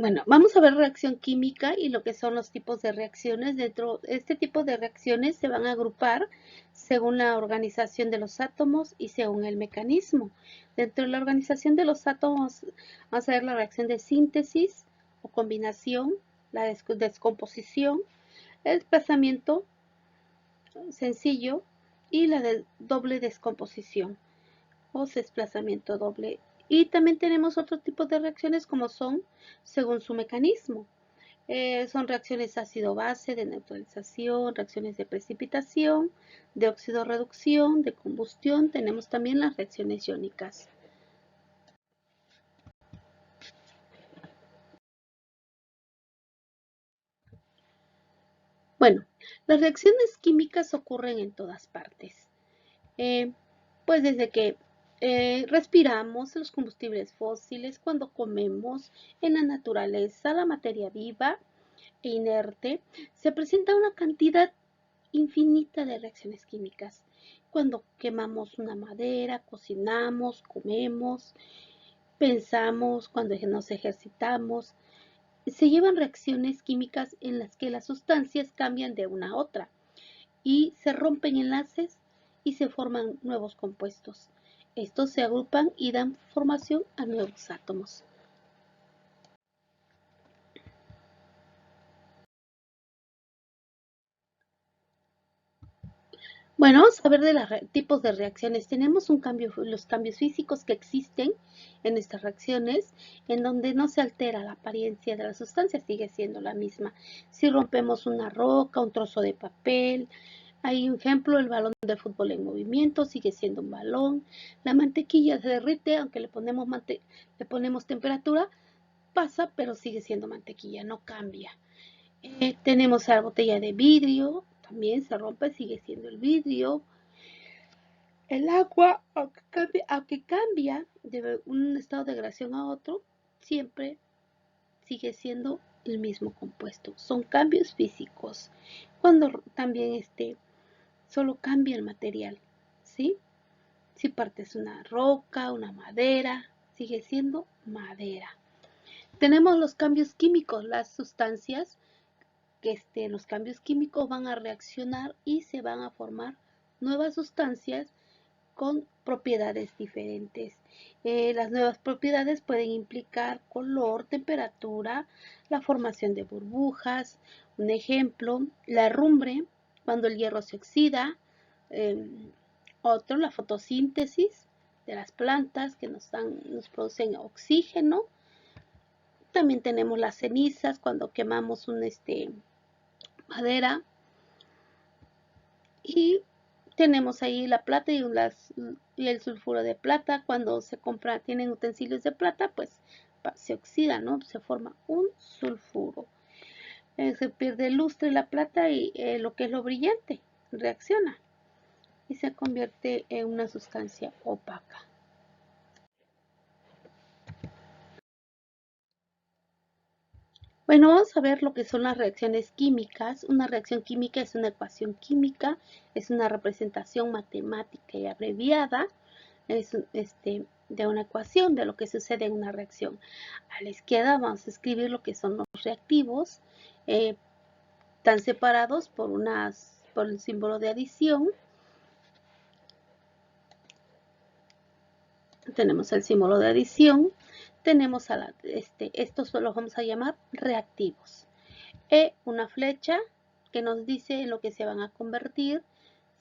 Bueno, vamos a ver reacción química y lo que son los tipos de reacciones. Dentro de este tipo de reacciones se van a agrupar según la organización de los átomos y según el mecanismo. Dentro de la organización de los átomos vamos a ver la reacción de síntesis o combinación, la descomposición, el desplazamiento sencillo y la de doble descomposición o desplazamiento doble. Y también tenemos otro tipo de reacciones como son según su mecanismo. Son reacciones ácido-base, de neutralización, reacciones de precipitación, de óxido-reducción, de combustión. Tenemos también las reacciones iónicas. Bueno, las reacciones químicas ocurren en todas partes. Pues desde que respiramos los combustibles fósiles, cuando comemos, en la naturaleza, la materia viva e inerte, se presenta una cantidad infinita de reacciones químicas. Cuando quemamos una madera, cocinamos, comemos, pensamos, cuando nos ejercitamos, se llevan reacciones químicas en las que las sustancias cambian de una a otra y se rompen enlaces y se forman nuevos compuestos. Estos se agrupan y dan formación a nuevos átomos. Bueno, vamos a ver de los tipos de reacciones. Tenemos los cambios físicos que existen en estas reacciones, en donde no se altera la apariencia de la sustancia, sigue siendo la misma. Si rompemos una roca, un trozo de papel, hay un ejemplo, el balón de fútbol en movimiento, sigue siendo un balón. La mantequilla se derrite, aunque le ponemos temperatura, pasa, pero sigue siendo mantequilla, no cambia. Tenemos la botella de vidrio, también se rompe, sigue siendo el vidrio. El agua, aunque cambia de un estado de degradación a otro, siempre sigue siendo el mismo compuesto. Son cambios físicos. Cuando también solo cambia el material, ¿sí? Si partes una roca, una madera, sigue siendo madera. Tenemos los cambios químicos, las sustancias que los cambios químicos van a reaccionar y se van a formar nuevas sustancias con propiedades diferentes. Las nuevas propiedades pueden implicar color, temperatura, la formación de burbujas. Un ejemplo, la herrumbre, cuando el hierro se oxida. Eh, Otro, la fotosíntesis de las plantas que nos producen oxígeno. También tenemos las cenizas cuando quemamos madera. Y tenemos ahí la plata y el sulfuro de plata. Cuando se compra, tienen utensilios de plata, pues se oxida, ¿no? Se forma un sulfuro. Se pierde el lustre la plata y lo que es lo brillante reacciona y se convierte en una sustancia opaca. Bueno, vamos a ver lo que son las reacciones químicas. Una reacción química es una ecuación química, es una representación matemática y abreviada es de una ecuación de lo que sucede en una reacción. A la izquierda vamos a escribir lo que son los reactivos, están separados por el símbolo de adición. Tenemos el símbolo de adición, tenemos estos los vamos a llamar reactivos. Una flecha que nos dice en lo que se van a convertir,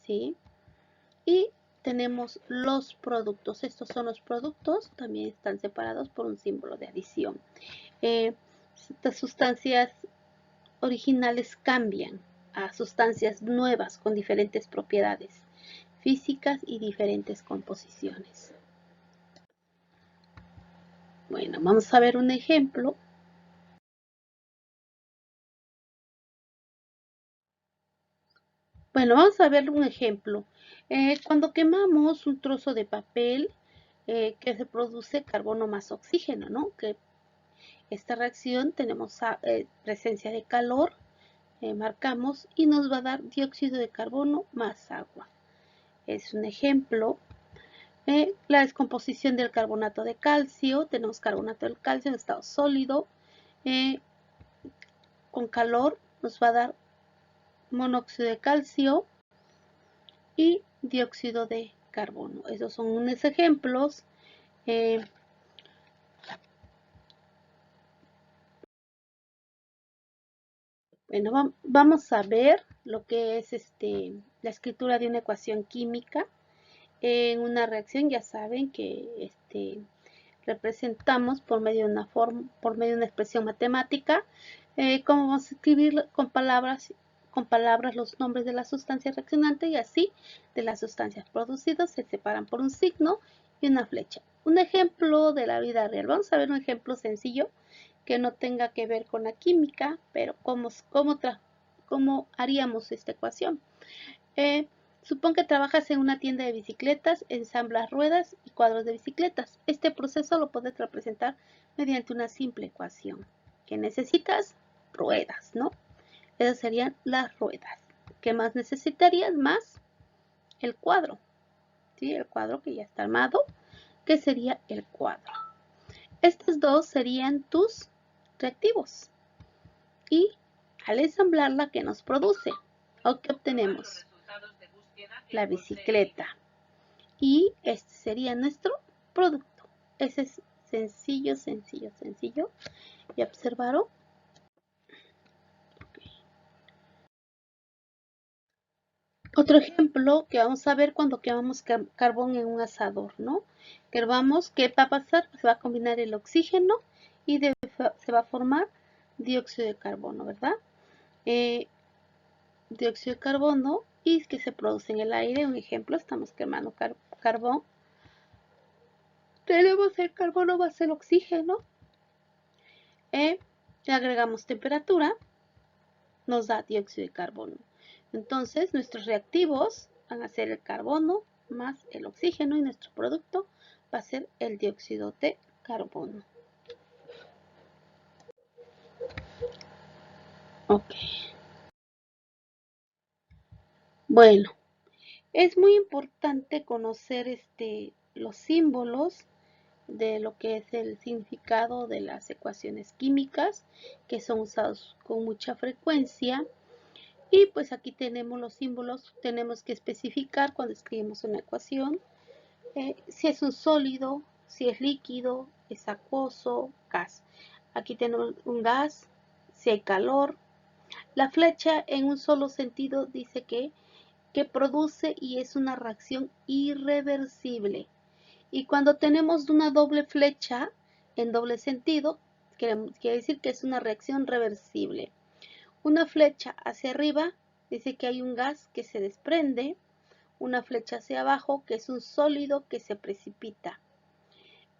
¿sí? Y tenemos los productos. Estos son los productos, también están separados por un símbolo de adición. Estas sustancias originales cambian a sustancias nuevas con diferentes propiedades físicas y diferentes composiciones. Bueno, vamos a ver un ejemplo. Bueno, vamos a ver un ejemplo. Cuando quemamos un trozo de papel, que se produce carbono más oxígeno, ¿no? Que esta reacción tenemos presencia de calor, marcamos y nos va a dar dióxido de carbono más agua. Es un ejemplo. La descomposición del carbonato de calcio, tenemos carbonato de calcio en estado sólido, con calor nos va a dar monóxido de calcio y dióxido de carbono. Esos son unos ejemplos. Bueno, vamos a ver lo que es la escritura de una ecuación química. En una reacción ya saben que representamos por medio de una forma, por medio de una expresión matemática, cómo vamos a escribir con palabras los nombres de la sustancia reaccionante y así de las sustancias producidas se separan por un signo y una flecha. Un ejemplo de la vida real. Vamos a ver un ejemplo sencillo que no tenga que ver con la química, pero cómo haríamos esta ecuación. Supón que trabajas en una tienda de bicicletas, ensamblas ruedas y cuadros de bicicletas. Este proceso lo puedes representar mediante una simple ecuación. ¿Qué necesitas? Ruedas, ¿no? Esas serían las ruedas. ¿Qué más necesitarías? Más el cuadro, ¿sí? El cuadro que ya está armado, que sería el cuadro. Estos dos serían tus reactivos. Y al ensamblarla, ¿qué nos produce? ¿O qué obtenemos? La bicicleta. Y este sería nuestro producto. Ese es sencillo, sencillo, sencillo. ¿Ya observaron? Okay. Otro ejemplo que vamos a ver cuando quemamos carbón en un asador, ¿no? Quemamos, ¿qué va a pasar? Se va a combinar el oxígeno y se va a formar dióxido de carbono, ¿verdad? Dióxido de carbono y que se produce en el aire. Un ejemplo, estamos quemando carbón. Tenemos el carbono más el oxígeno. Le agregamos temperatura, nos da dióxido de carbono. Entonces, nuestros reactivos van a ser el carbono más el oxígeno y nuestro producto va a ser el dióxido de carbono. Ok. Bueno, es muy importante conocer los símbolos de lo que es el significado de las ecuaciones químicas que son usados con mucha frecuencia. Y pues aquí tenemos los símbolos, tenemos que especificar cuando escribimos una ecuación, si es un sólido, si es líquido, es acuoso, gas. Aquí tenemos un gas, si hay calor. La flecha en un solo sentido dice que produce y es una reacción irreversible. Y cuando tenemos una doble flecha en doble sentido, quiere decir que es una reacción reversible. Una flecha hacia arriba dice que hay un gas que se desprende, una flecha hacia abajo que es un sólido que se precipita.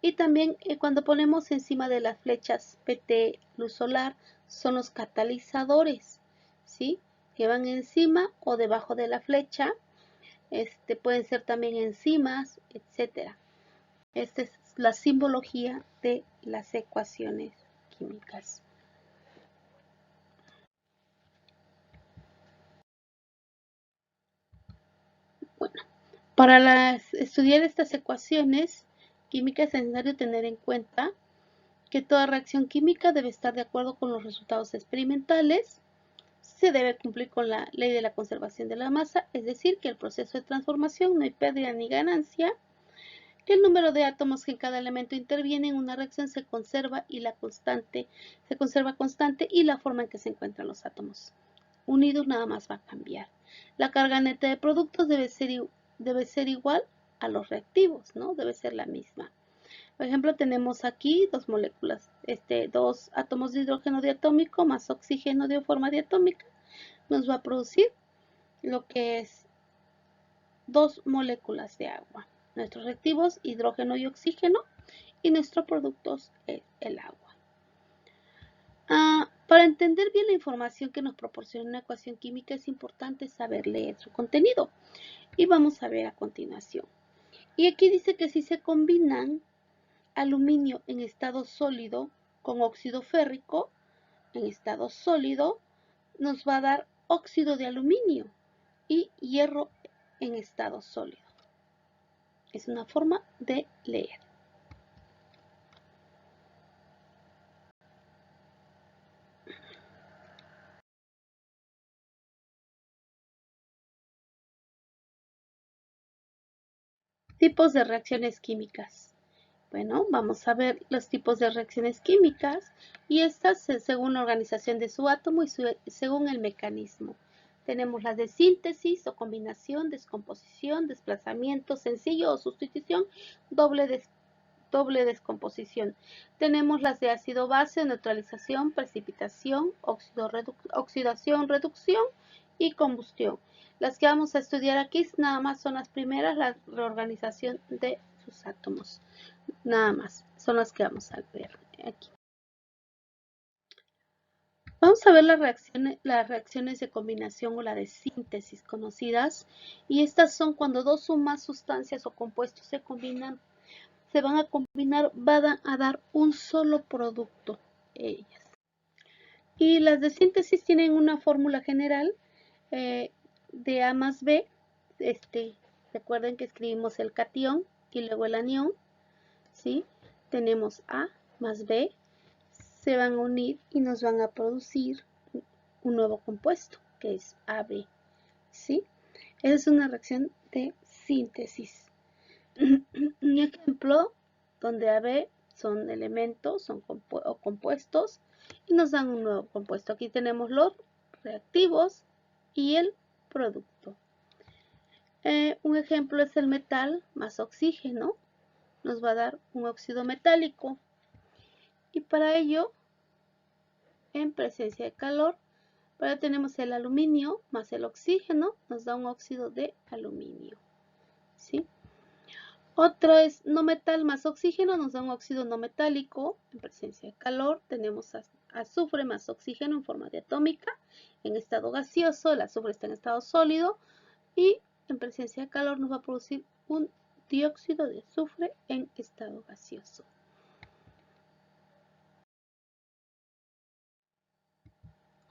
Y también cuando ponemos encima de las flechas PT, luz solar, son los catalizadores, ¿sí? Que van encima o debajo de la flecha, pueden ser también enzimas, etc. Esta es la simbología de las ecuaciones químicas. Bueno, para estudiar estas ecuaciones químicas es necesario tener en cuenta que toda reacción química debe estar de acuerdo con los resultados experimentales, se debe cumplir con la ley de la conservación de la masa, es decir, que el proceso de transformación no hay pérdida ni ganancia, que el número de átomos que en cada elemento interviene en una reacción se conserva constante y la forma en que se encuentran los átomos unidos nada más va a cambiar. La carga neta de productos debe ser igual a los reactivos, ¿no? Debe ser la misma. Por ejemplo, tenemos aquí dos moléculas, dos átomos de hidrógeno diatómico más oxígeno de forma diatómica, nos va a producir lo que es dos moléculas de agua. Nuestros reactivos, hidrógeno y oxígeno, y nuestro producto es el agua. Para entender bien la información que nos proporciona una ecuación química es importante saber leer su contenido. Y vamos a ver a continuación. Y aquí dice que si se combinan aluminio en estado sólido con óxido férrico en estado sólido, nos va a dar óxido de aluminio y hierro en estado sólido. Es una forma de leer. Tipos de reacciones químicas. Bueno, vamos a ver los tipos de reacciones químicas y estas según la organización de su átomo y según el mecanismo. Tenemos las de síntesis o combinación, descomposición, desplazamiento sencillo o sustitución, doble descomposición. Tenemos las de ácido base, neutralización, precipitación, oxidación, reducción y combustión. Las que vamos a estudiar aquí nada más son las primeras, la reorganización de sus átomos. Nada más, son las que vamos a ver aquí. Vamos a ver las reacciones de combinación o la de síntesis conocidas, y estas son cuando dos o más sustancias o compuestos se van a combinar, van a dar un solo producto ellas. Y las de síntesis tienen una fórmula general de A más B. Recuerden que escribimos el catión y luego el anión, ¿sí? Tenemos A más B, se van a unir y nos van a producir un nuevo compuesto, que es AB, ¿sí? Esa es una reacción de síntesis. Un ejemplo donde AB son elementos o compuestos y nos dan un nuevo compuesto. Aquí tenemos los reactivos y el producto. Un ejemplo es el metal más oxígeno, nos va a dar un óxido metálico, y para ello, en presencia de calor, ahora tenemos el aluminio más el oxígeno, nos da un óxido de aluminio, ¿sí? Otro es no metal más oxígeno, nos da un óxido no metálico. En presencia de calor tenemos azufre más oxígeno en forma diatómica en estado gaseoso, el azufre está en estado sólido, y en presencia de calor nos va a producir un dióxido de azufre en estado gaseoso.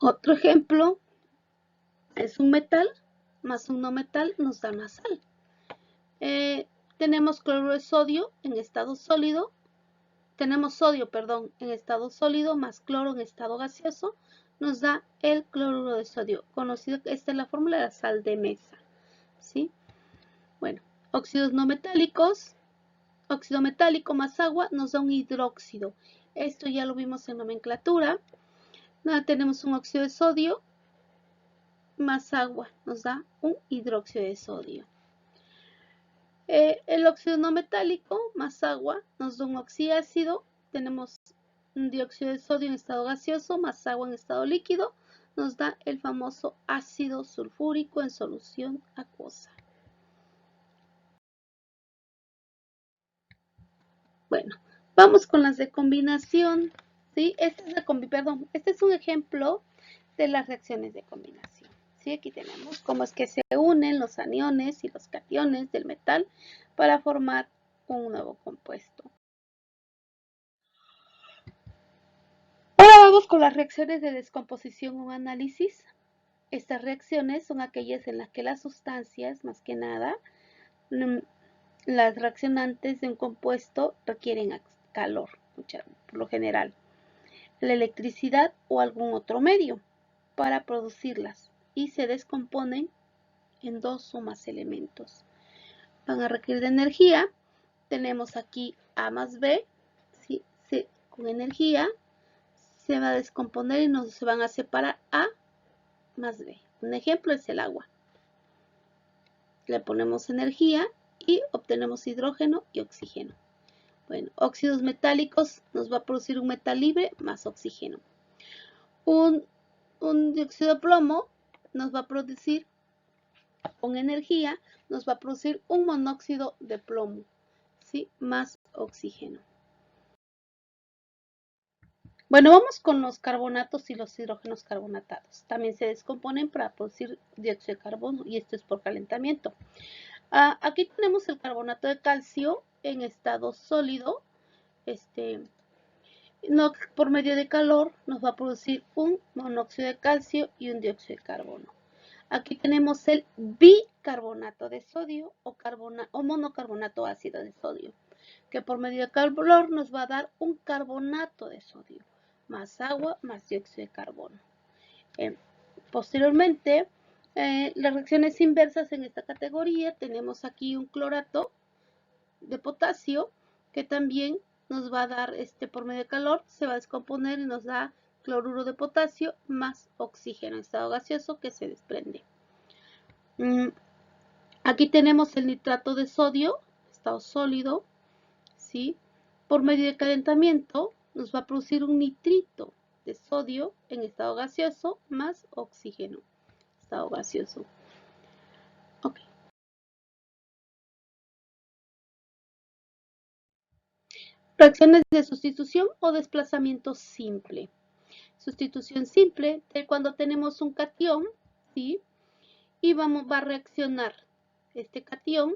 Otro ejemplo es un metal más un no metal, nos da una sal. Tenemos cloruro de sodio en estado sólido, tenemos sodio, perdón, en estado sólido más cloro en estado gaseoso, nos da el cloruro de sodio, conocido, esta es la fórmula de la sal de mesa, ¿sí? Bueno, óxidos no metálicos, óxido metálico más agua nos da un hidróxido. Esto ya lo vimos en nomenclatura. Tenemos un óxido de sodio más agua, nos da un hidróxido de sodio. El óxido no metálico más agua nos da un oxiácido. Tenemos un dióxido de sodio en estado gaseoso más agua en estado líquido, nos da el famoso ácido sulfúrico en solución acuosa. Bueno, vamos con las de combinación, ¿sí? Este es un ejemplo de las reacciones de combinación, ¿sí? Aquí tenemos cómo es que se unen los aniones y los cationes del metal para formar un nuevo compuesto. Ahora vamos con las reacciones de descomposición o análisis. Estas reacciones son aquellas en las que las sustancias, más que nada, las reaccionantes de un compuesto requieren calor, por lo general, la electricidad o algún otro medio para producirlas, y se descomponen en dos o más elementos. Van a requerir de energía. Tenemos aquí A más B, ¿sí? Con energía se va a descomponer y se van a separar A más B. Un ejemplo es el agua. Le ponemos energía y obtenemos hidrógeno y oxígeno. Bueno, óxidos metálicos nos va a producir un metal libre más oxígeno. Un dióxido de plomo nos va a producir, con energía, nos va a producir un monóxido de plomo, ¿sí? Más oxígeno. Bueno, vamos con los carbonatos y los hidrógenos carbonatados. También se descomponen para producir dióxido de carbono, y esto es por calentamiento. Aquí tenemos el carbonato de calcio en estado sólido. Por medio de calor nos va a producir un monóxido de calcio y un dióxido de carbono. Aquí tenemos el bicarbonato de sodio o monocarbonato ácido de sodio, que por medio de calor nos va a dar un carbonato de sodio, más agua, más dióxido de carbono. Posteriormente, las reacciones inversas en esta categoría, tenemos aquí un clorato de potasio, que también nos va a dar, por medio de calor, se va a descomponer y nos da cloruro de potasio más oxígeno en estado gaseoso que se desprende. Aquí tenemos el nitrato de sodio, estado sólido, ¿sí? Por medio de calentamiento nos va a producir un nitrito de sodio en estado gaseoso más oxígeno, estado gaseoso. Ok. Reacciones de sustitución o desplazamiento simple. Sustitución simple de cuando tenemos un catión, ¿sí? Y va a reaccionar este catión,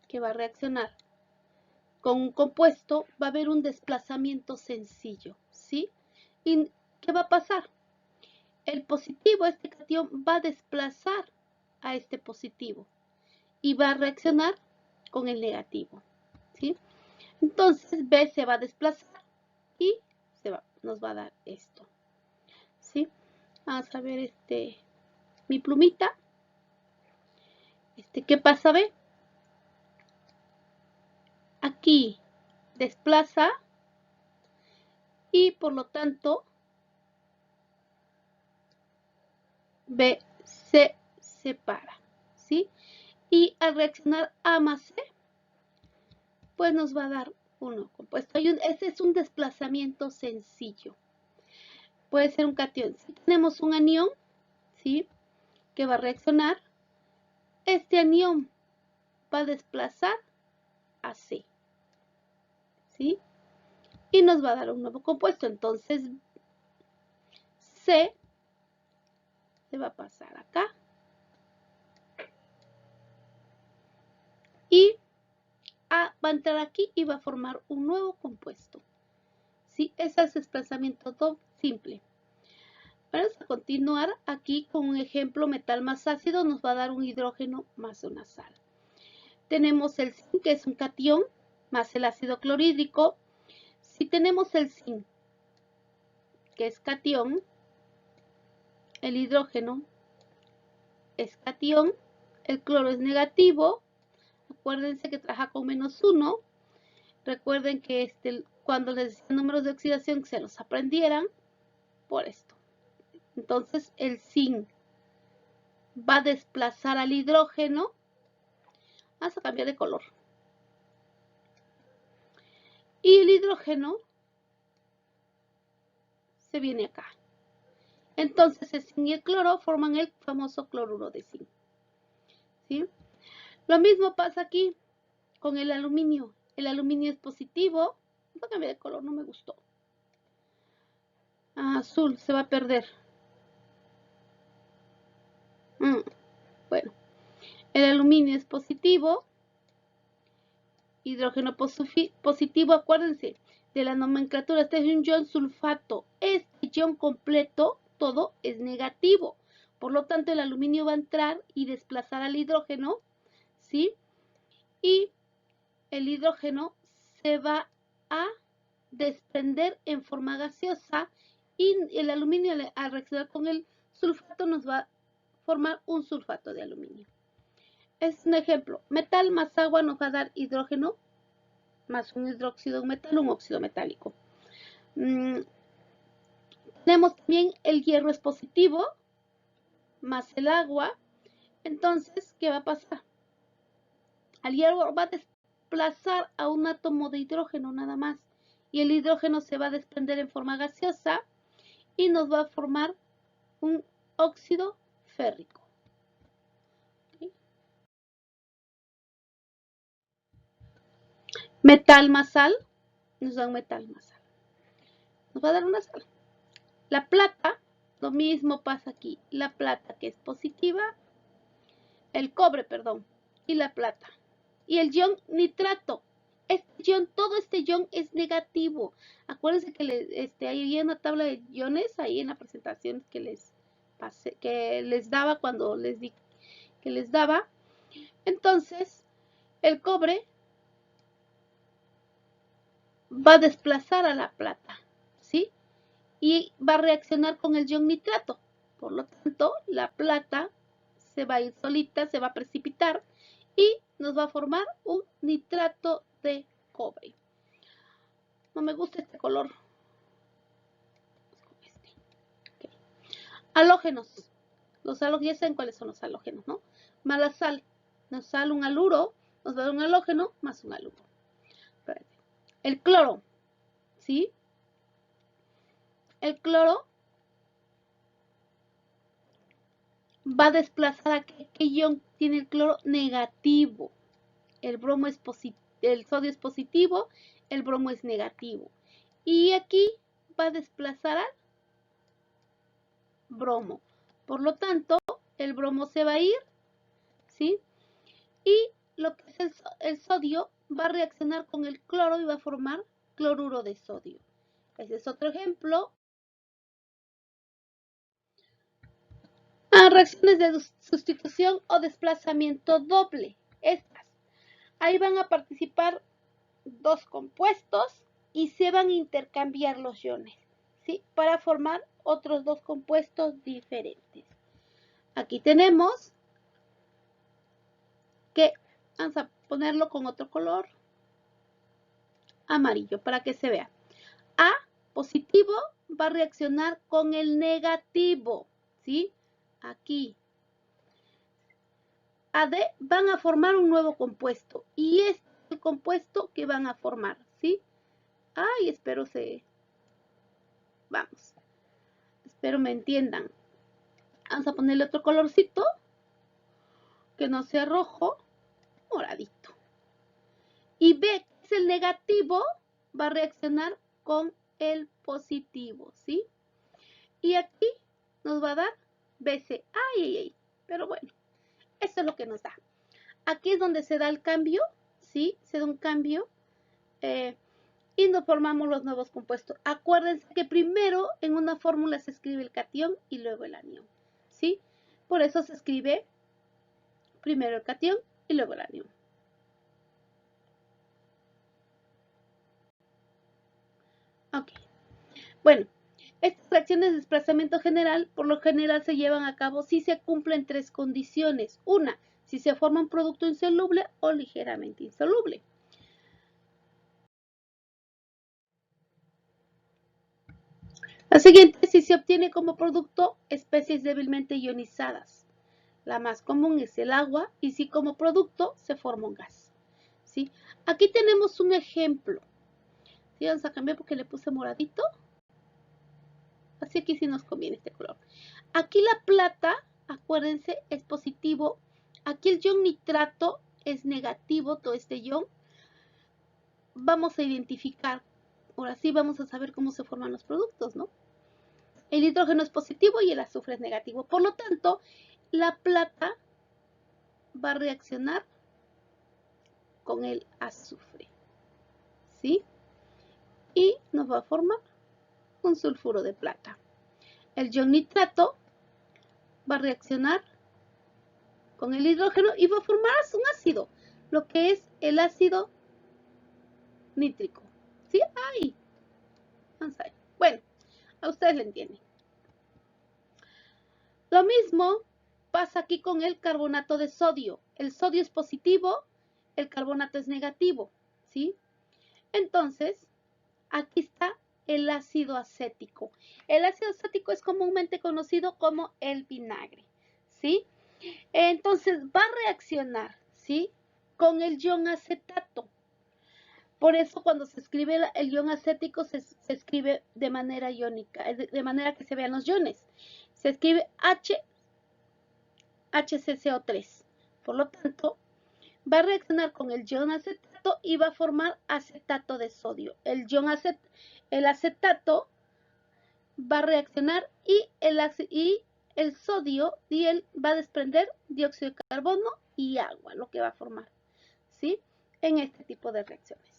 que va a reaccionar con un compuesto, va a haber un desplazamiento sencillo, ¿sí? ¿Y qué va a pasar? El positivo, este catión, va a desplazar a este positivo y va a reaccionar con el negativo, ¿sí? Entonces B se va a desplazar y nos va a dar esto, ¿sí? Vamos a ver mi plumita. ¿Qué pasa B? Aquí desplaza y por lo tanto B se separa, ¿sí? Y al reaccionar A más C, pues nos va a dar uno compuesto. Ese es un desplazamiento sencillo. Puede ser un catión. Si tenemos un anión, ¿sí? Que va a reaccionar, este anión va a desplazar a C, ¿sí? Y nos va a dar un nuevo compuesto. Entonces, C se va a pasar acá. Y A va a entrar aquí y va a formar un nuevo compuesto. ¿Sí? Ese es desplazamiento simple. Vamos a continuar aquí con un ejemplo: metal más ácido nos va a dar un hidrógeno más una sal. Tenemos el zinc, que es un catión, más el ácido clorhídrico. Si tenemos el zinc, que es catión, el hidrógeno es catión, el cloro es negativo. Acuérdense que trabaja con -1. Recuerden que cuando les decía números de oxidación, que se los aprendieran por esto. Entonces el zinc va a desplazar al hidrógeno. Vamos a cambiar de color. Y el hidrógeno se viene acá. Entonces el zinc y el cloro forman el famoso cloruro de zinc, ¿sí? Lo mismo pasa aquí con el aluminio. El aluminio es positivo. Voy a cambiar de color, no me gustó. Azul, se va a perder. Bueno, el aluminio es positivo. Hidrógeno positivo, acuérdense de la nomenclatura. Este es un ion sulfato. Este ion completo, todo es negativo. Por lo tanto, el aluminio va a entrar y desplazar al hidrógeno, ¿sí? Y el hidrógeno se va a desprender en forma gaseosa y el aluminio, al reaccionar con el sulfato, nos va a formar un sulfato de aluminio. Es un ejemplo: metal más agua nos va a dar hidrógeno más un hidróxido de metal, un óxido metálico. Tenemos también el hierro es positivo más el agua. Entonces, ¿qué va a pasar? Al hierro va a desplazar a un átomo de hidrógeno nada más, y el hidrógeno se va a desprender en forma gaseosa y nos va a formar un óxido férrico. ¿Sí? Metal más sal nos da un metal más sal. Nos va a dar una sal. La plata, lo mismo pasa aquí. La plata, que es positiva, el cobre, perdón, y la plata. Y el ion nitrato. Todo este ion es negativo. Acuérdense que hay una tabla de iones ahí en la presentación que les daba cuando les di que les daba. Entonces, el cobre va a desplazar a la plata, ¿sí? Y va a reaccionar con el ion nitrato. Por lo tanto, la plata se va a ir solita, se va a precipitar y nos va a formar un nitrato de cobre. No me gusta este color. Okay. Halógenos. Los halógenos, ya saben cuáles son los halógenos, ¿no? Más la sal. Nos sale un haluro, nos va a dar un halógeno más un haluro. El cloro, ¿sí? El cloro va a desplazar a qué ion tiene el cloro negativo. El bromo es positivo, el sodio es positivo, el bromo es negativo. Y aquí va a desplazar al bromo. Por lo tanto, el bromo se va a ir, ¿sí? Y lo que es el sodio va a reaccionar con el cloro y va a formar cloruro de sodio. Ese es otro ejemplo. Reacciones de sustitución o desplazamiento doble. Estas. Ahí van a participar dos compuestos y se van a intercambiar los iones, ¿sí? Para formar otros dos compuestos diferentes. Aquí tenemos que, vamos a ponerlo con otro color, amarillo, para que se vea. A positivo va a reaccionar con el negativo, ¿sí? Aquí. AD van a formar un nuevo compuesto y este es el compuesto que van a formar, ¿sí? Ay, espero vamos, espero me entiendan. Vamos a ponerle otro colorcito que no sea rojo, moradito. Y B, que es el negativo, va a reaccionar con el positivo, ¿sí? Y aquí nos va a dar BC. Ay, pero bueno, eso es lo que nos da. Aquí es donde se da el cambio, ¿sí? Se da un cambio y nos formamos los nuevos compuestos. Acuérdense que primero en una fórmula se escribe el catión y luego el anión, ¿sí? Por eso se escribe primero el catión y luego el anión. Ok. Bueno, estas reacciones de desplazamiento general, por lo general se llevan a cabo si se cumplen tres condiciones. Una, si se forma un producto insoluble o ligeramente insoluble. La siguiente, si se obtiene como producto especies débilmente ionizadas. La más común es el agua y si como producto se forma un gas, ¿sí? Aquí tenemos un ejemplo. ¿Sí? Vamos a cambiar porque le puse moradito. Así aquí sí nos conviene este color. Aquí la plata, acuérdense, es positivo. Aquí el ion nitrato es negativo, todo este ion. Vamos a identificar, ahora sí vamos a saber cómo se forman los productos, ¿no? El hidrógeno es positivo y el azufre es negativo. Por lo tanto, la plata va a reaccionar con el azufre, ¿sí? Y nos va a formar un sulfuro de plata. El ion nitrato va a reaccionar con el hidrógeno y va a formar un ácido, lo que es el ácido nítrico. ¿Sí? ¡Ay! Vamos a ver. Bueno, a ustedes le entienden. Lo mismo pasa aquí con el carbonato de sodio. El sodio es positivo, el carbonato es negativo, ¿sí? Entonces, aquí está el ácido acético. El ácido acético es comúnmente conocido como el vinagre, ¿sí? Entonces, va a reaccionar, ¿sí? Con el ion acetato. Por eso cuando se escribe el ion acético se escribe de manera iónica, de manera que se vean los iones. Se escribe HCCO3. Por lo tanto, va a reaccionar con el ion acetato y va a formar acetato de sodio. El acetato va a reaccionar y el sodio va a desprender dióxido de carbono y agua, lo que va a formar, ¿sí? En este tipo de reacciones.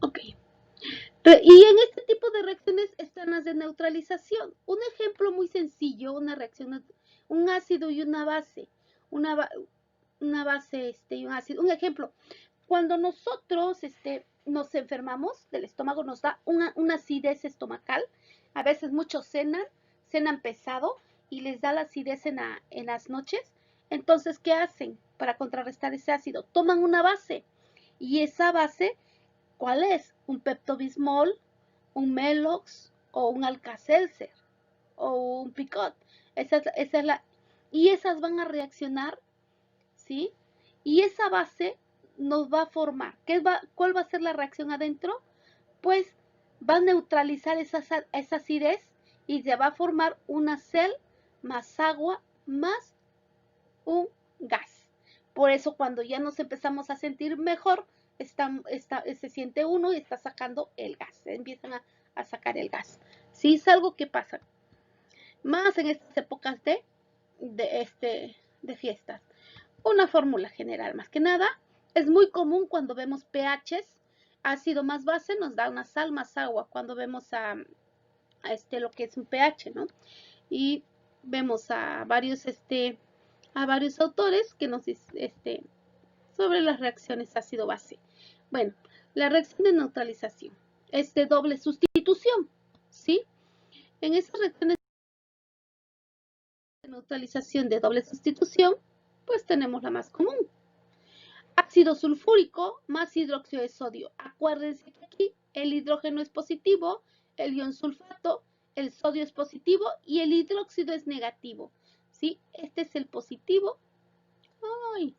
Ok. Y en este tipo de reacciones están las de neutralización. Un ejemplo muy sencillo, una reacción, un ácido y una base. Una base y un ácido. Un ejemplo, cuando nosotros nos enfermamos del estómago, nos da una acidez estomacal. A veces muchos cenan pesado y les da la acidez en las noches. Entonces, ¿qué hacen para contrarrestar ese ácido? Toman una base. Y esa base, ¿cuál es? Un peptobismol, un Melox o un Alka-Seltzer o un Picot. Esa es la... Y esas van a reaccionar, ¿sí? Y esa base nos va a formar. ¿Cuál va a ser la reacción adentro? Pues va a neutralizar esa acidez y se va a formar una sal más agua más un gas. Por eso cuando ya nos empezamos a sentir mejor, se siente uno y está sacando el gas. Empiezan a sacar el gas. Sí, es algo que pasa más en estas épocas de fiestas. Una fórmula general, más que nada, es muy común cuando vemos pHs, ácido más base nos da una sal más agua, cuando vemos a lo que es un pH, ¿no? Y vemos a varios autores que nos dicen sobre las reacciones ácido-base. Bueno, la reacción de neutralización es de doble sustitución, ¿sí? En esas reacciones de neutralización de doble sustitución, pues tenemos la más común. Ácido sulfúrico más hidróxido de sodio. Acuérdense que aquí el hidrógeno es positivo, el ion sulfato, el sodio es positivo y el hidróxido es negativo. ¿Sí? Este es el positivo. Ay,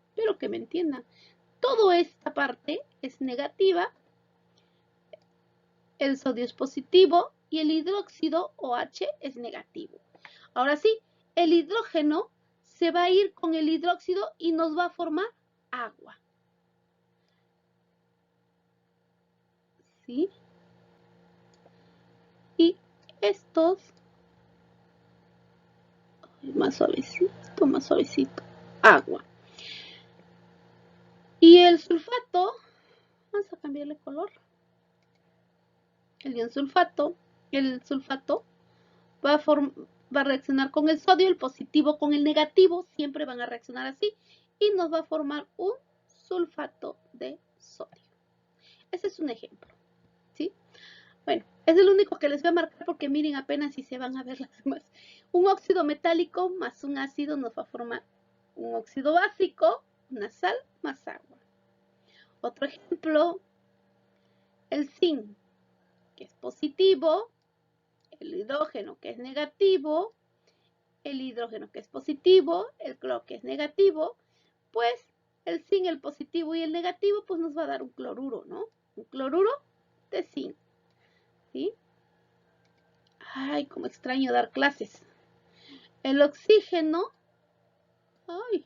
espero que me entiendan. Toda esta parte es negativa, el sodio es positivo y el hidróxido OH es negativo. Ahora sí, el hidrógeno se va a ir con el hidróxido y nos va a formar agua. ¿Sí? Y estos, más suavecito, agua. Y el sulfato, vamos a cambiarle color. El sulfato va a reaccionar con el sodio, el positivo con el negativo, siempre van a reaccionar así, y nos va a formar un sulfato de sodio. Ese es un ejemplo, ¿sí? Bueno, es el único que les voy a marcar porque miren apenas si se van a ver las demás. Un óxido metálico más un ácido nos va a formar un óxido básico, una sal más agua. Otro ejemplo, el zinc, que es positivo, el hidrógeno que es negativo, el hidrógeno que es positivo, el cloro que es negativo, pues el zinc, el positivo y el negativo, pues nos va a dar un cloruro, ¿no? Un cloruro de zinc, ¿sí? Ay, como extraño dar clases. El oxígeno, ay,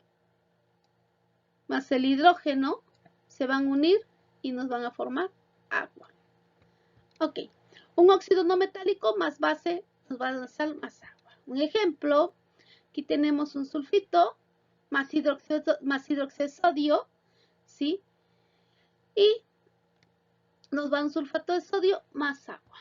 más el hidrógeno se van a unir y nos van a formar agua. Ok, un óxido no metálico más base nos va a dar sal más agua. Un ejemplo, aquí tenemos un sulfito más hidróxido de sodio, ¿sí? Y nos va un sulfato de sodio más agua.